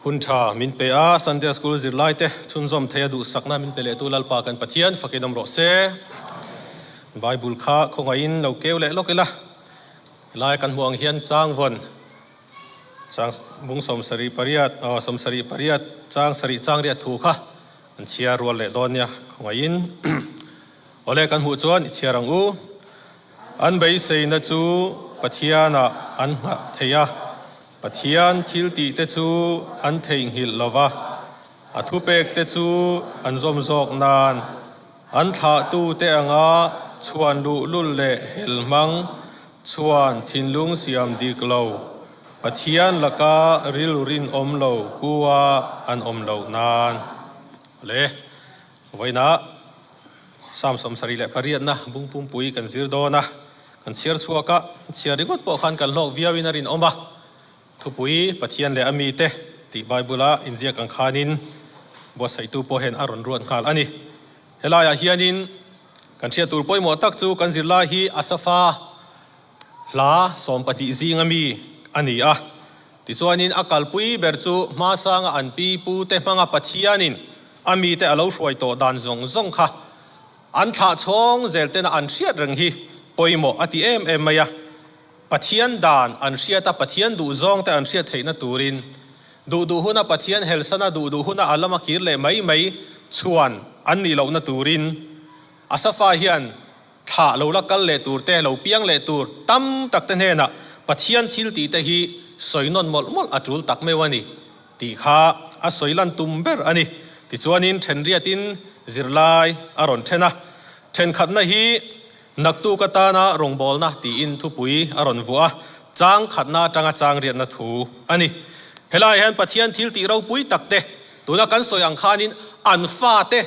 hun tha min pe a Sunday school zirlai te chunzom thea du sakna min pele tu lalpa kan pathian fakinam ro se Bible kha khongain lo keu le lokela lai kan huang hian chang von chang bung som sari pariat chang sari chang ria thu kha an chia rol le donya khongain ole kan hu chuan chiarang u an bei sei na chu pathiana an nga theya pathian thil ti te chu an theing hil lova athu pek te chu an zom zok nan an tha tu te anga chuan lu lul le helmang chuan thinlung siam dik lo pathian laka rilurin om lo kuwa an om lo nan le voina samsom sari le pariat na bung pum pui kan zir do na kan siar chuaka siaringot po khan kan lok viawinarin oma thupui pathian le ami te ti bible injia kan khanin bo saitu po hen aron ruan khal ani helaya hianin kan sia tur poi mo tak chu kan zirla hi asafa la sompati zingami ani a ti chuanin akal pui ber chu ma sanga an pi pu te manga pathianin ami te alo hruai to dan zong zong kha an tha chong zel te na an hriat reng hi poimo ati em maya pathian dan an hriata pathian du zong te an hriat theina turin du huna pathian helsana du huna alama kir le mai chuan an ni lo na turin asafa hian tha lo la kal le tur te lo piang le tur tam tak te hena pathian thil ti te hi soinon mol atul tak mewani ti kha a soilan tumber ani ti chuanin thenriatin zirlai aron thena then khatna hi naktu katana rongbol na ti in thupui aron vua chang khatna tanga chang riat na thu ani helai han pathian thil ti ro pui takte tuna kan soyang khanin an fa te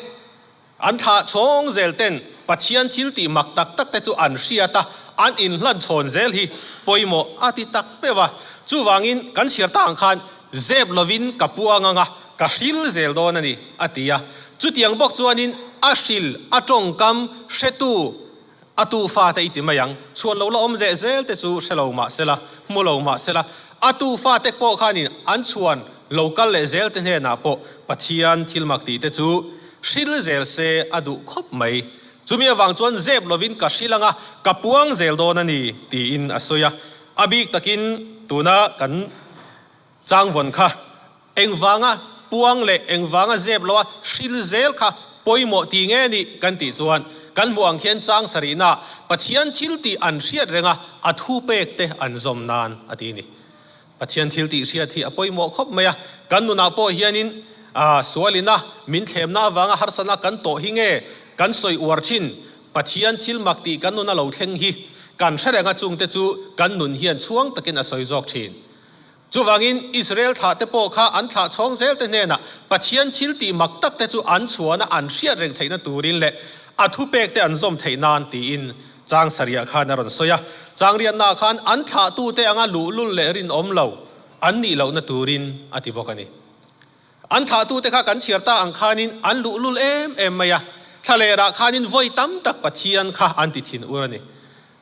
an tha chong zel ten pathian thil ti mak tak te chu an hriata an in hlan chhon zel hi poimo ati tak pewa chu wangin kan sirta ang khan zeb lovin kapuanga ka hril zel don ani atia chu tiang bok chuanin a hril a tongkam hretu atu fa te ti mayang chuan lo om ze zel te chu hrelo ma sela mulo ma sela atu fa te po khanin an chuan local le zel te ne na po pathian thilmak ti te chu hril zel se adu khop mai chumia wang chuan zeb lovin ka hrilanga ka puang zel don ani ti in asoya abik takin tuna kan changwon kha engwanga puang le engwanga zeb lo hril zel kha poimo ti nge ni kan ti chuan kan muang hian chang sarina pathian thil ti an hriat renga athu pek te an zom nan atini pathian thil ti hriat thi apoimo khop maya kan nu na po hianin sualina min thlemna wanga harsana kan to hinge kan soi warchin pathian thil makti kan nu na lo thleng hi kan hrenga chung te chu kan nun hian chuang takin a soi jok thin chu wangin Israel tha te po kha an tha chong zel te ne na pathian thil ti mak tak te chu an chuana an hriat reng theina turin le athu pek te an zom theinan ti in chang saria khan aron soya chang rian na khan an tha tu te anga lu lul le rin om lo an ni lo na turin ati bokani an tha tu te kha kan chirta ang khanin an lu lul em maya thalera khanin voi tam tak pathian kha an ti thin urani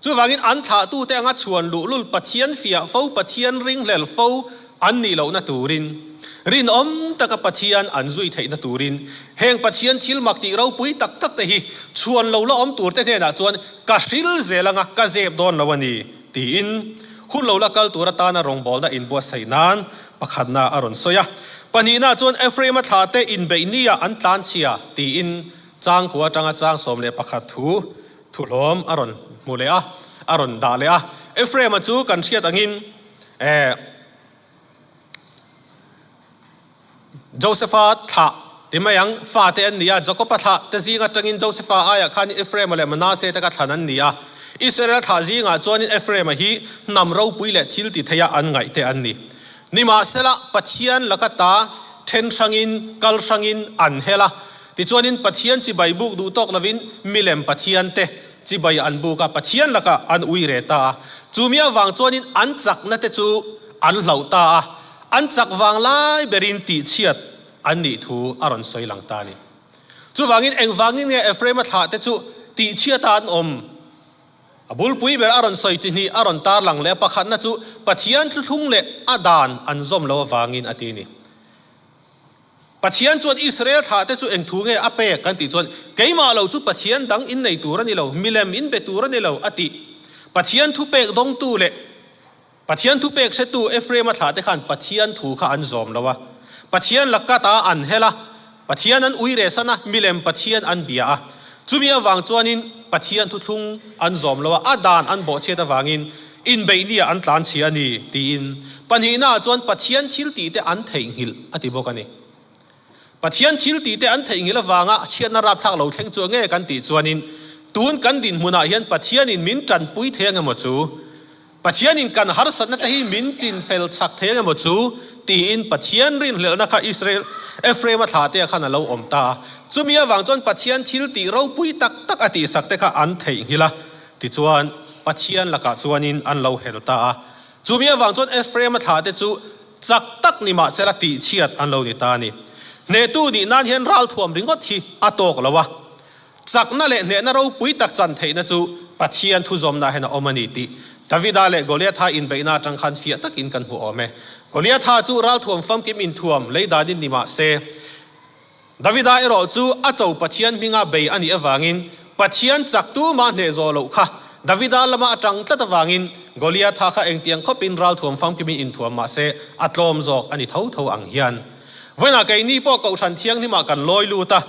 chu wangin an tha tu te anga chuan lu lul pathian fia fo pathian ring lel fo an ni lo na turin rin om taka pathian an zui theina turin heng pathian thil mak ti ro pui tak te hi chuan lo la om tur te ne na chuan ka hril zelanga ka zeb don lawani ti in hun lo la kal tura ta na rong bol na in bo sainan pakhatna aron soya panina chuan Ephraim tha te in beinia an tlan chia ti in chang khuwa tanga chang som le pakhat thu lom aron mulea aron dalea Ephraim chu kan thiat angin Josephat tha timayang fa te an nia Jacob tha te zinga tangin Josepha aya khan Ephraim le Manasse ta ka thanan nia Israel tha zinga chuan Ephraim hi namro pui le thil ti theya an ngai te an ni nima sela pathian lakata then sangin kal sangin an hela ti chuanin pathian chi bai buk du tok lovin milem pathian te chi bai an bu ka pathian laka an ui re ta chumia wang chuanin an chak na te chu an hlauta an chak wang lai berin ti chiat an ni thu aron soi lang ta ni chu wangin engwangin nge Ephraim tha te chu ti chiat an om abul pui ber aron soi chi ni aron tar lang le pakhat na chu pathian thung le adan an zom lo wangin atini ปัทยันจวนอิสราเอลท่าแต่จู่เองทุ่งอาเป็กกันติจวนเกี่ยมาเราจู่ปัทยันดังอินในตัวนี่เรามิเลมอินเปตัวนี่เราอติปัทยันทุเป็กดงตูเล่ปัทยันทุเป็กเสตูเอฟเรมาท่าแต่ขันปัทยันถูกขันจอมแล้ววะปัทยันลักกะตาอันเฮล่ะปัทยันอันอุยเรสนะมิเลมปัทยันอันเบียจู่มีวังจวนินปัทยันทุทุ่งอันจอมแล้ววะอดานอันบ่เชตวังอินเบย์นี่อันตานเชียนี่ตีอินปัญหาหน้าจวนปัทยันชิลตีแต่อันเทิงหิลอติบอกกันนี่ปัทยันชิลตีแต่อันเทิงหิลวางอ่ะเชียนนรับทักเราเทงจวงเงกันตีจวนินตูนกันดินมุนาเฮียนปัทยันอินมินจันปุยเทงหมดจูปัทยันอินกันฮาร์สันนัตฮีมินจินเฟลชักเทงหมดจูตีอินปัทยันรินเหลือนักอิสราเอลเอฟเรมาถาเตะขันเราอมตาจู่มีวังจวนปัทยันชิลตีเราปุยตักอติสักเตะขันอันเทิงหิละติจวนปัทยันลักจวนินอันเราเฮลตาจู่มีวังจวนเอฟเรมาถาเตะจู่จักตักนิมาเซลติเชียดอันเรานิตานี่เนตูนี่นั่นเห็นรัลทวมริงก็ที่อัตโตกแล้ววะจักนั่นแหละเนนเราปุยตักจันเทนะจู่ปัทยันทุจอมนาเห็นอมานิติดาวิดาเล่โกเลียธาอินเบนาจังคันเสียตักอินกันหัวอเมโกเลียธาจู่รัลทวมฟัมกิมอินทวมเลยดาดินนิมาเซดาวิดาเอรอจู่อาเจ้าปัทยันมิงาเบยอันนี้วังอินปัทยันจักตูมาเนโซโลค่ะดาวิดาละมาจังตัดวังอินโกเลียธาข้าเองเตียงเขาเป็นรัลทวมฟัมกิมอินทวมมาเซอัตโลมจอกอันนี้เท่าอังเฮียนเวลาไกนี่พวกเกาชันเทียงนี่มากันลอยลูตา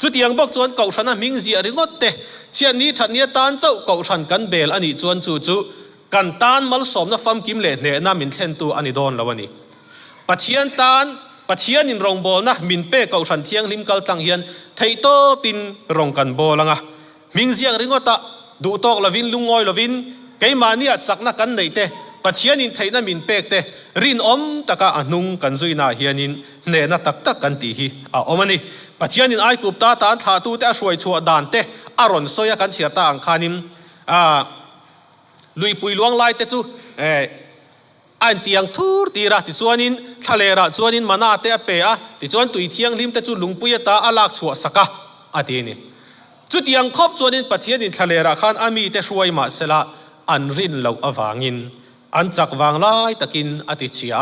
จุดยังบอกจวนเกาชันนั้นมิงเสียริงอดเตะเช่นนี้ฉันเนี่ยตานเจ้าเกาชันกันเบลอันนี้จวนจู่กันตานมัลสมนะฟัมกิมเล่เนี่ยน่ามินเทนตัวอันนี้โดนแล้ววันนี้ปัจเจียนตานปัจเจียนอินรองบอลนะมินเป้เกาชันเทียงลิมกัลตังเฮียนไทโตปินรองกันบอลงะมิงเสียริงอตะดูตอกลวินลุงงอยลวินไกมาเนี่ยจักนักกันไหนเตะปัจเจียนอินไทน่ามินเป้เตะรินอมตะกะอนุงกันซุยนาเฮียนินเนน่าตักกันตีฮีอมันนี่ปัจจัยนินไอกุบตาตานทาตูเตะช่วยชัวดานเตะอารอนโซยกันเสียตาอังคานินลุยปุยลวงไล่เตจูอันเตียงทูร์ตีระติส่วนนินทะเลระส่วนนินมานาเตะเปะติส่วนตุยเทียงลิมเตจูลุงปุยตาอาลักชัวสักะอาทีนี่จุดยังครบส่วนนินปัจจัยนินทะเลระขันอามีเตช่วยมาเสละอันรินเหลาอวางินอันจักวางไล่ตะกินอติเชีย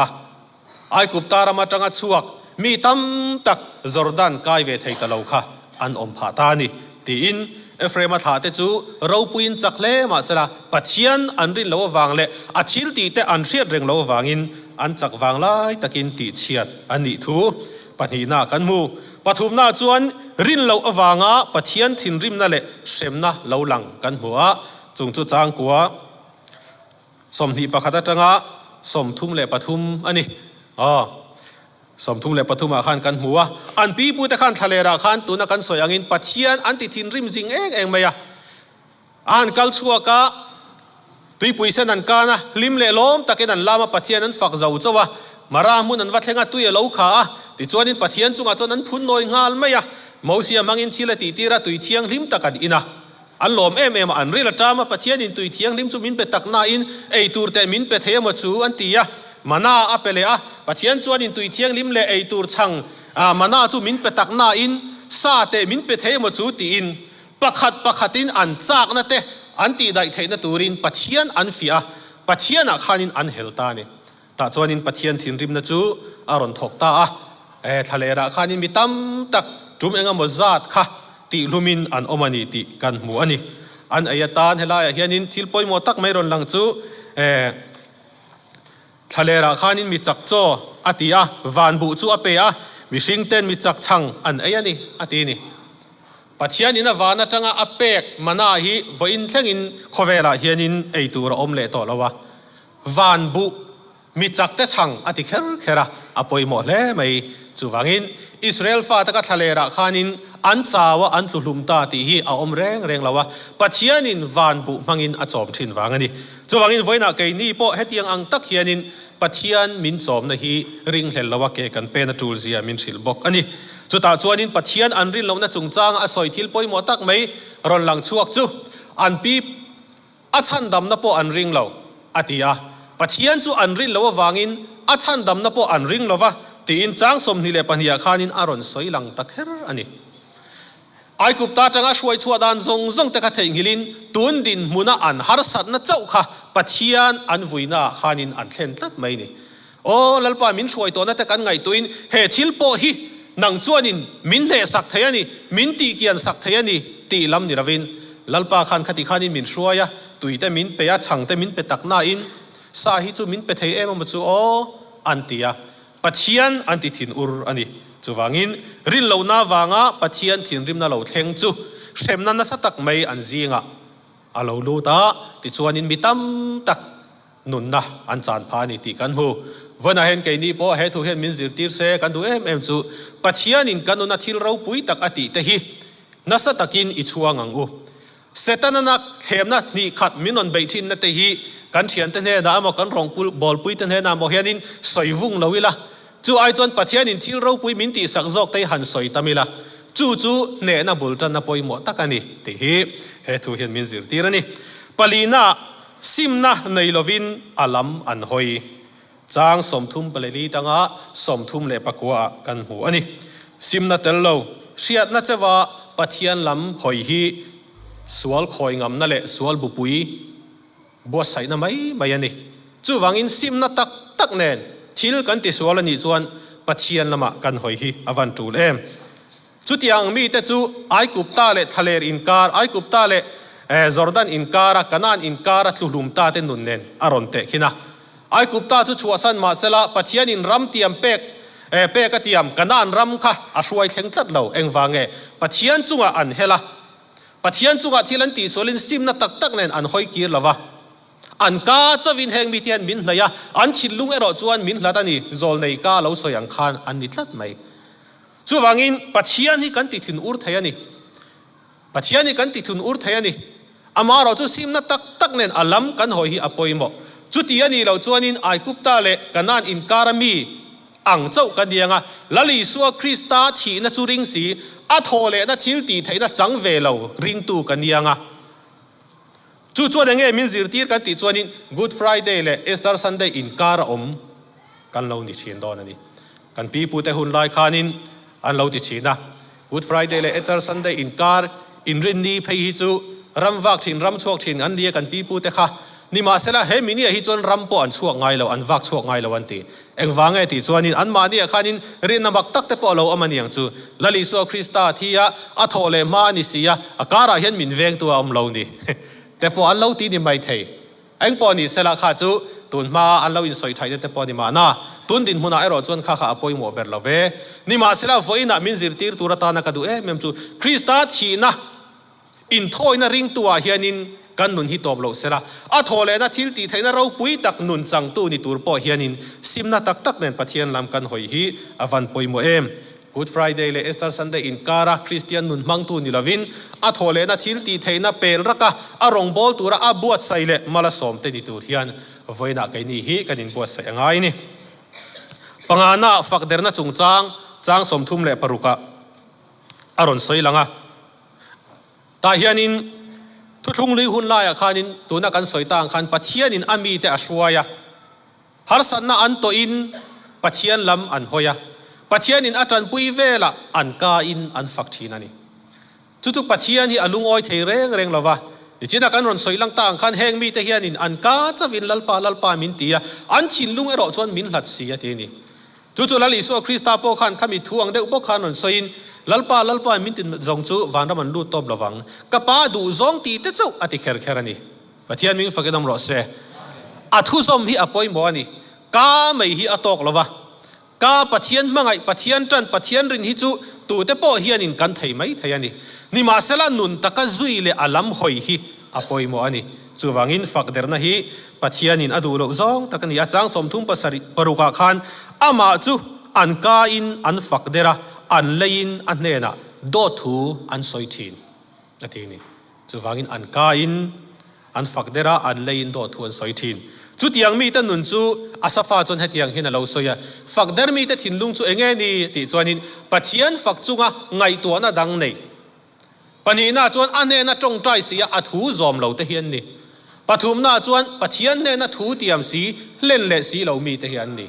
ไอกุบตารามาจังอัดสวกมีตั้มตักจอร์แดนกายเวทให้ตะเลาค่ะอันอมผาตานี่ตีอินเอฟเรมาถาเตจูเราปุยนจักเล่มาสละปัจเจียนอันรินเลววางเล่อัดชิลตีเตอันเชียดเร่งเลววางินอันจักวางไล่ตะกินตีเชียดอันนี้ทูปัญหากันมูปฐุมนาจวนรินเลววางะปัจเจียนทินริมนั่นแหละเสมนะเลวหลังกันหัวจงจุจางกัวสมทีปะคัตจังะสมทุ่มเล่ปฐุมอันนี้สมทุ่มเล่ปฐุมอาคารกันหัวอันปีปูตะขันทะเลราขันตัวนักกันสวยอย่างอินปัจเจียนอันติทินริมจิงเองไหมอะอันกัลชัวกะตุยปุยเสนันกานะลิมเล่ล้มตะเกนันลามาปัจเจียนนั้นฝักเจ้าเจ้าวะมารามุนันวัดเฮงะตุยเล่าขาติจวนินปัจเจียนจุงอาจนั้นพุ่นลอยงาลไหมอะมาวเสียมังอินทีละตีระตุยเทียงลิมตะกันอินะอันลมเอ็มอันรีละจามาปัจเจียนินตุยเทียงลิมจุมินเปตักนาอินไอตูร์เตมินเปเทียมจูอันตีอะมานาอเปเลอะปัจเจียนจวนินตุยเทียงลิมเลไอตูร์ชังมานาจุมินเปตักนาอินซาเตมินเปเทียมจูตีอินปักขัดอินอันจากนั่นเตอันตีได้เทนตูรินปัจเจียนอันฟิอาปัจเจียนอาคานินอันเฮลตานี่แต่จวนินปัจเจียนทินริมนั่นจูอารอนทกตาทะเลราคานินมีตั้มตักจุมเองมจาดค่ะตีลุมินอันอมานิติกันหมูอันนี้อันอายตานเฮลายเฮียนินทิลปอยมตักไม่รอนหลังจูทะเลราคานินมีจักโจอติยาวันบุจูอเปียมีชิงเตนมีจักชังอันไอ้นี่อตินี่ปัจเจียนินวานะจังอเปกมานาฮีวินเทงินโคเวลาเฮียนินไอตัวอมเลต่อแล้ววะวันบุมีจักเตชังอติเคระอปอยหมดเลยไม่จูวังอินอิสราเอลฟ้าตะกัทะเลราคานินอันซาวะอันตุลุมตาตีฮีอาอมแรงแล้ววะปัจเจียนินวันบุมังอินอจอมทินวังอันนี้จูวังอินไว้น่ะเกยนี่โปเฮตียงอังตักเฮียนินปัจเจียนมินจอมนะฮีริงเฮลละวะเกกันเป็นจูลเซียมินสิลบกอันนี้จุดตาจวนินปัจเจียนอันรินลงนะจุงจางอสอยทิลปอยหมอตักไม่รอนหลังชวกจูอันปีอัชันดำนะโปอันริงเราอติยาปัจเจียนจูอันรินละวะวางอินอัชันดำนะโปอันริงละวะตีอินจางสมนิเลปัญญาคานินอารอนสอยหลังตักเฮรอันนี้ไอกุบตาจังอาช่วยชัวดานซงแต่กระเทงฮิลินตุนดินมุนาอันฮาร์สัตนะเจ้าค่ะปัจเจียนอันวุยนาคานินอันเทนตัดไม่นี่โอ้ลัลปามินช่วยตัวนั่นแต่กันไงตุนเฮชิลโปฮี nang chuanin min ne sak thayani min ti kian sak thayani ti lam ni ravin lalpa khan khati khanin min hruaya tuite min pe a changte min pe takna in sa hi chu min pe thei em ma chu o antia pathian anti thin ur ani chuwangin rin lo na wanga pathian thin rim na lo thleng chu hremna na satak mai an zinga alo lu ta ti chuanin mitam tak nun na an chan pha ni ti kan hu vana hen ke ni po he thu hen min zir tir se kan du em chu pathian in kanuna thil ro pui tak ati te hi nasa takin i chuang ang u setanana khemna ni khat minon beithin na te hi kan thian te ne na mo kan rong pul bol pui te ne na mo hianin soivung lowila chu ai chon pathian in thil ro pui min ti sak jok te han soi tamila chu ne na bul tan na poi mo takani te hi he thu hen min zir tir ani palina simna neilovin alam an hoi chang somthum paleli tanga somthum le pakwa kan hu ani simna tello siat na chewa pathian lam hoi hi sual khoi ngam na le sual bupui bo sai na mai ani chu wangin simna tak tak nen thil kan ti sual ani chuan pathian lama kan hoi hi avan tul em chu tiang mi te chu ai kupta le thaler inkar ai kupta le Jordan inkara kanan inkara tlulum ta te nun nen aron te khina ai kupta chu chuasan ma chela pathian in ram tiam pek pek atiam kanan ram kha a hruai thleng tlat lo engwange pathian chunga an hela pathian chunga thilan ti solin simna tak tak nen an hoi kir lawa an ka chawin heng mi tian min hnaya an chillung ero chuan min hlatani zol nei ka lo soyang khan an ni tlat mai chu wangin pathian hi kan ti thin ur thayani pathian hi kan ti thun ur thayani amaro chu simna tak tak nen alam kan hoi hi apoimo chuti ani lo chuanin ai kupta le kanan inkarami ang chau kan dianga lali suwa krista thi na chu ring si a thole na thil ti theina chang ve lo ring tu kan dianga chu chuan nge min zir tir kan ti chuanin good friday le easter sunday inkar om kan lo ni thin don ani kan pi pu te hun lai khanin an lo ti thina good friday le easter sunday inkar in rin ni phei hi chu ram wak thin ram chuak thin an dia kan pi pu te kha ni ma sela he mini hi chon ram po an chuak ngai lo an wak chuak ngai lo an ti engwange ti chuanin an ma ni khanin rin na mak tak te po lo amani ang chu lali so krista thia a thole ma ni sia akara hian min veng tu am lo ni te po an lo ti ni mai thei eng po ni sela kha chu tun ma an lo in soi thai te po ni ma na tun din huna ero chon kha kha apoi mo ber lo ve ni ma sela voina min zir tir turata na ka du mem chu krista thi na in thoina ring tua hianin kan nun hi top lo sela a thole na thil ti theina ro pui tak nun chang tu ni tur po hianin simna tak tak nen pathian lam kan hoi hi avan poimo em good friday le easter sunday in kara christian nun mang tu ni lovin a thole na thil ti theina pel raka a rong bol tura a buat saile mala som te ni tur hian voina kai ni hi kanin buat sai angai ni pangana fakderna chungchang chang somthum le paruka aron soilanga ta hianin thuthung lui hun la ya khanin tuna kan soitang khan pathian in ami te ashwaya har sanna an to in pathian lam an hoya pathian in atan pui vela an ka in an fakthina ni chu pathian hi alung oi thei reng reng lawa china kan ron soilang tang khan heng mi te hian in an ka chawin lalpa min tia an chin lung ero chon min hlat sia te ni chu lali so krista po khan khami thuang de upo khan on soin lalpa min tin zong chu wang man lu top lawang kapa du zong ti te chu ati kher ani pathian ming fakedam ro se athu som hi apoi mo ani ka mai hi atok lawa ka pathian mangai pathian tran pathian rin hi chu tu te po hian in kan thei mai thei ani ni ma sela nun taka zui le alam hoi hi apoi mo ani chu wangin fakder na hi pathian in adu lo zong takani achang som thum pasari paruka khan ama chu an ka in an fakdera an lein an nena do thu an soithin atini chu wangin an ka in an fakdera an lein do thu an soithin chu tiang mi ta nun chu asafa chon hetiang hina lo soya fakder mi ta thinlung chu enge ni ti chuanin pathian fak chunga ngai to na dang nei pani na chuan ane na tong trai sia athu zom lo te hian ni pathum na chuan pathian ne na thu tiam si len le si lo mi te hian ni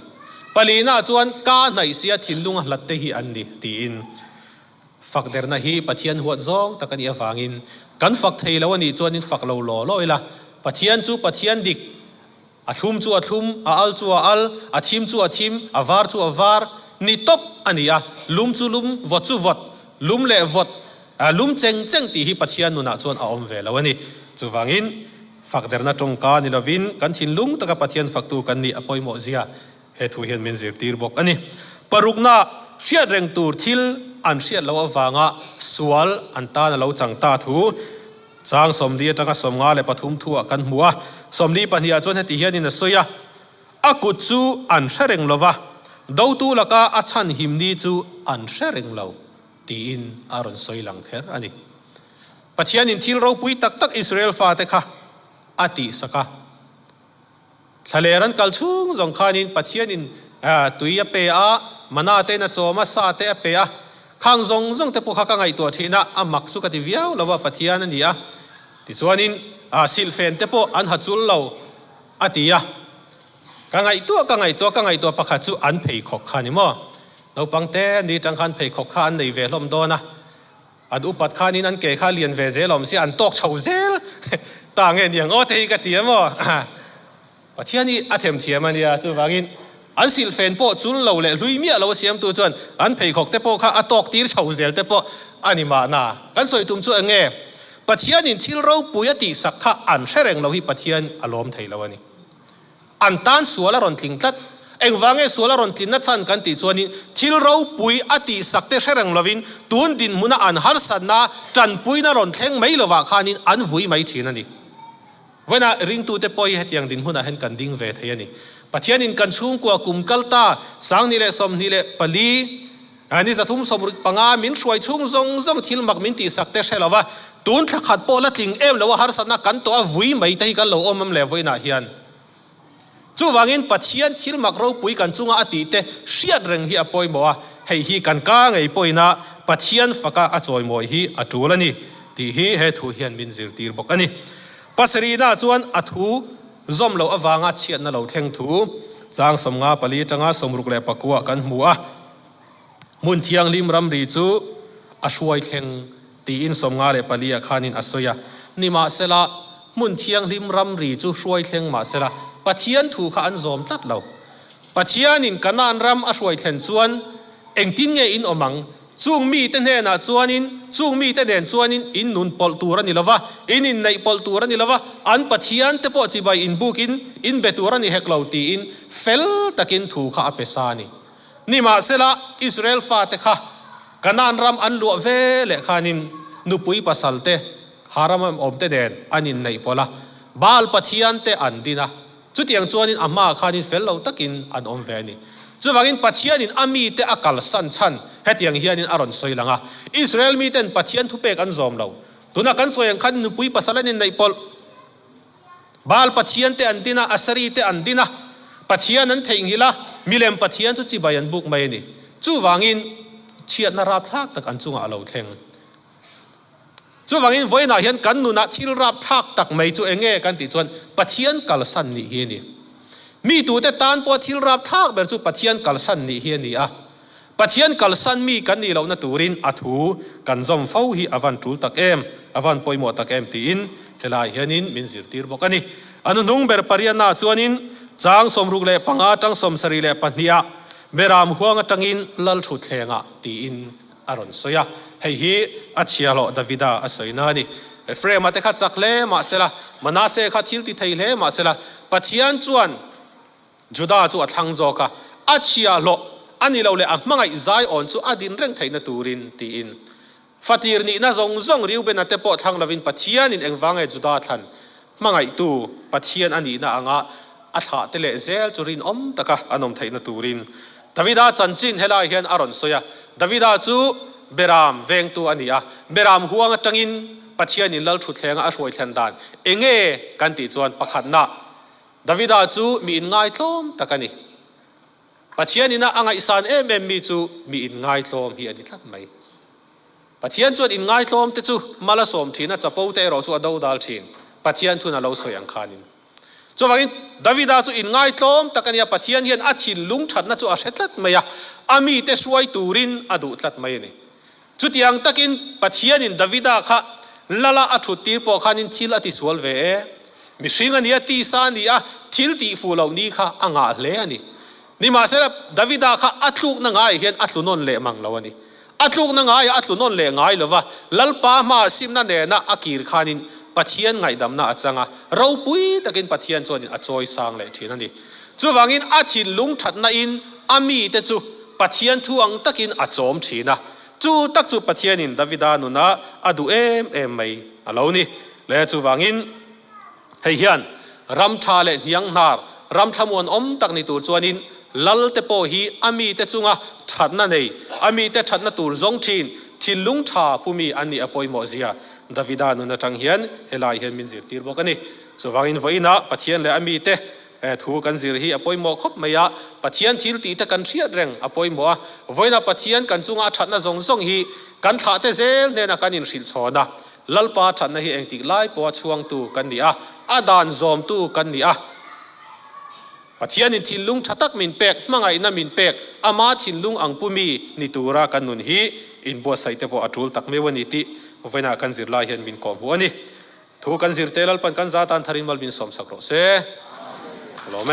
palina chuan ka nai sia thinlung hlat te hi an ni ti in fakder na hi pathian huat zong takani awangin kan fak thei lo ani chuanin fak lo lo loila pathian chu pathian dik athum chu athum a al chu a al athim chu athim avar chu avar ni top อันนี้ลุมจูลุมวดจูวดลุมเละวดลุมเจงเจงตีฮีปัทยานุนาจวนเอาอมเวลวันนี้จูวังอินฝักเดรนาจงกานิลวินกันทินลุงตะกับปัทยานฝักตูกันนี่อปอยโมเซียเฮตุเฮียนมินซิร์ตีร์บอกอันนี้ปรุกนาเชียเร่งตูร์ทิลอันเชียเราวางะสวลอันตาเราจังตาทูจางสมดีจังสมงาเลปฐุมทัวกันหัวสมดีปัญญาจวนเฮติเฮียนินสอยอากุจูอันเชเร่งลวะดาวตูละกาอัชันหิมดีจูอันเชเร่งเราตีอินอารอนสอยหลังเทออันนี้ปัทยานินทิลเราปุยตักตักอิสราเอลฟาเตค่ะอติสกะทะเลรันกัลชุงจงขานินปัทยานินตุยเปะมานาเตนะโจมาซาเตเปะข้างจงเตปุขะไงตัวทีน่ะมักสุกติวิวเราว่าปัทยานันนี่ที่ส่วนนินสิลเฟนเตปุอันหัดจุลเราอติยะกังไงตัวปักหัดจุอันเพย์ขกขานิมั้งเราปังเตนี่จังขันเพย์ขกขาในเวลมโดนะอันอุปัตขานินอันเกขาเลียนเวเซลมสิอันตกเฉาเซลต่างเงี้ยโอ้เทกติยมั้งปัทยานี่อาเทมเทียมันเนี่ยจู่วางินอันสิลเฟนโปจุลเราเลยลุยเมียเราเสียมตัวจวนอันเพย์ขกเตปุข้าตกตีร์เฉาเซลเตปุอันนี้มานะกันสวยตุ้มจู่เงี้ยปัทยานินที่เราปุยติสักข้าอันเชรงเราฮิปัทยานอารมณ์ไทยเราวันนี้อันตันสัวละรอนทิ้งตัดเอ็งวางเอสัวละรอนทิ้งนัดสันกันติจวนนี้ที่เราปุยอติสักเตเชรงเราวินตุนดินมุนาอันฮาร์สันนาจันปุยน่ารอนเทงไม่ละว่าขานินอันวุยไม่ทีนั่นนี่เวลาริงตูเตปอยเหตุอย่างดินมุนาเห็นกันดิ้งเวทยานี่ปัทยานินกันชุ่มกว่ากุมกัลตาสังนิเลสมนิเลปลีอันนี้จะทุ่มสมรุปังอามินช่วยชุ่มจงทิลมักมินติสักเตเชลว่าตุนขัดโปละทิ้งเอ็มแล้วว่าฮาร์สันนากันตัววุยไม่ได้กันเราอมมันเลวน่าเฮียนจู่วางินปัทยานทิลมักเราปุยกันจุงอาติเตเชียดเร่งฮีอปอยมัวให้ฮีกันก้าไงปอยนะปัทยานฟักอาจอยมัวฮีอจูลนี่ที่ฮีเฮทุเฮียนมินซิลตีร์บอกอันนี้ปัสรีน่าจวนอทูจอมเราอวางอาเชียนนั่นเราเทงทูจางสมงาปลีจังอาสมรุกเลปกัวกันมัวมุนเทียงลิมรำรีจูอาช่วยเทงตีอินสมงาเลปลีอาคานินอสยานี่มาเสละมุนเทียงลิมรำรีจูช่วยเทงมาเสละปัทยานถูกขันจอมตัดเราปัทยานินกันนานรำอาช่วยเทงจวนเอ็งตินเงอินอมังจุงมีเตนเฮน่าจวนินจุงมีเตนเดนจวนินอินนุนปอลตูรันิลวะอินในปอลตูรันิลวะอันปัทยานเตปอจิบายอินบุกินอินเบตูรันิเฮกลาวตีอินเฟลตะกินถูกข้าเปสานีนี่มาเสละอิสราเอลฟาเตค่ะกันนานรำอันลัวเวเลขานินนุปุยปัสสัลเตฮารามอมเตเดนอันอินในปอละบาลปัทยานเตอันดีนะจุดอย่างจวนินอามาขานินเฟลเราตะกินอันอมเวนีจู่ว่ากินปัทยานินอามีเตอากาลสันชันเหตุอย่างเฮียนินอารอนสอยหลังอิสราเอลมีเต็นปัทยานทุเปกันจอมเราตัวนักกันสวยอย่างขันนุปุยปัสสัลนินในปอลบาลปัทยานเตอันดีนะอัสรีเตอันดีนะปัทยานั้นเทงฮิละมิเลมปัทยานจุดจีบายันบุกไม่นี่จู่ว่ากินเชียนนาราบทักตะกันจุงอาเราเทงจู่ว่ากินไว้น่าเห็นกันนุนัทิลราบทักตักไม่จู่เองเง่กันติจวนปัทยานกัลสันนี่เฮียนี่มีตัวแต่ตานปวดทิลรับทักแบบจู่ปัทยานกัลสันนี่เฮียนี่ปัทยานกัลสันมีกันนี่เราหน้าตูรินอัถูกันจอมเฝ้าฮีอวันจูลตักเอ็มอวันปอยหมดตักเอ็มตีอินเฮลายเฮียนินมินซิลตีร์บอกกันนี่อันนุ่งเบอร์ปริยานาจวนินจางสมรุกเลปังอาจังสมสรีเลปันเนียเบรามหัวงจังอินลัลชุดเลงะตีอินอารอนสอยให้ฮีอัจฉริยะโลดาวิดาอัศยนานี่เฟรมาเตขัดจักเลมาเสละมานาเซขัดทิลติไทยเลมาเสละปัทยานจวนจุดาจู่ทั้งโจกะอัจฉริยะโลอันนี้เราเลยมังไงใจอ่อนจู่อดินเร่งไทยนาตูรินตีอินฟัติรนี่น่าจงริวเป็นนัตเตปอทั้งลาวินปัทยานินเองฟังไงจุดาทันมังไงตู้ปัทยานอันนี้น่าอ่างอัฐาเตเลเซลจุรินตะกะอันนมไทยนาตูรินดาวิดาจันจินเฮลาเฮียนอารอนโซยาดาวิดาจู่เบรามเวงตัวอันนี้เบรามหัวงจังอินปัทยานินลัลชุดแทงช่วยแทนดานเองกันติจวนประคันนะดาวิดาจู่มีอินง่ายล้มตะกันนี่ปัทยานินะอ่างอิสานมีจู่มีอินง่ายล้มเฮียนี่ทัดไหมปัทยานจวนอินง่ายล้มแต่จู่มาละสมทีน่ะจะปูเตะเราจู่อดาวดัลชินปัทยานทุนเราสวยอย่างขานินจู่ว่ากินดาวิดาจู่อินง่ายล้มตะกันนี่ปัทยานเฮียนอัดหินลุงฉันน่ะจู่อาเสตัดไหมอามีเตช่วยตูรินอดุตัดไหมนี่จุดอย่างตะกินปัทยานินดาวิดาค่ะละอัฐุตีปอขานินทิลอติสวลเวมิสิงอันนี้ตีสานี่ทิลตีฟูเหล่านี้ค่ะอ่างาเลนี่ นี่มาเสร็จดาวิดาค่ะอัตลุกนังไงเห็นอัตลุนนเละมังแล้วนี่อัตลุกนังไงอัตลุนนเละไงเลยวะลัลปามาซิมนั่นเองนะอากีรขานินปัทยันไงดำนะอาจังอ่ะเราปุยตะกินปัทยันจวนอัจอยสังเลยทีนั่นนี่จูวังอินอาทิลุงชัดนะอินอามีเตจูปัทยันทุอังตะกินอัจอมทีนะจูตักจูปัทยันินดาวิดานุนะอดูไม่อะแล้วนี่เลยจูวังอินเฮียนรำชาเลยังนารำชมวนตักนิตูจวนอินลัลเตโปฮีอามีเตจุงะชัดนั่นเองอามีเตชัดนั่นตูจงชินทิลุงชาผู้มีอันนี้อภัยโมเซียดาวิดานุนะจังเฮียนเฮลายเฮียนมินจิรตีร์บอกกันนี่สว่างอินไว้นะปัทยันและอามีเตถูกันจิรฮีอภัยโมคบไม่ยะปัทยันทิลตีตะกันเชียดแรงอภัยโมไว้นะปัทยันกันจุงะชัดนั่นจงฮีกันถาเตเซลเนี่ยนะกันอินสิลโซนะลัลปาชัดนั่นฮีเองติไลปัวช่วงตูกันนี่อาดานซอมตูกันนี่ปัทยันทิลุงชัตักมินเป็กมังไงนะมินเป็กอามาทิลุงอังปุมีนิตูรากันนุนฮีอินบัวใส่เตปอัตรุลตักเมวันนิติเวน่ากันจิรลายเห็นมินกอบัวนี่ถูกันจิรเตลัลปันกันซาตันทารินมัลมินสมสักโรเซโลเม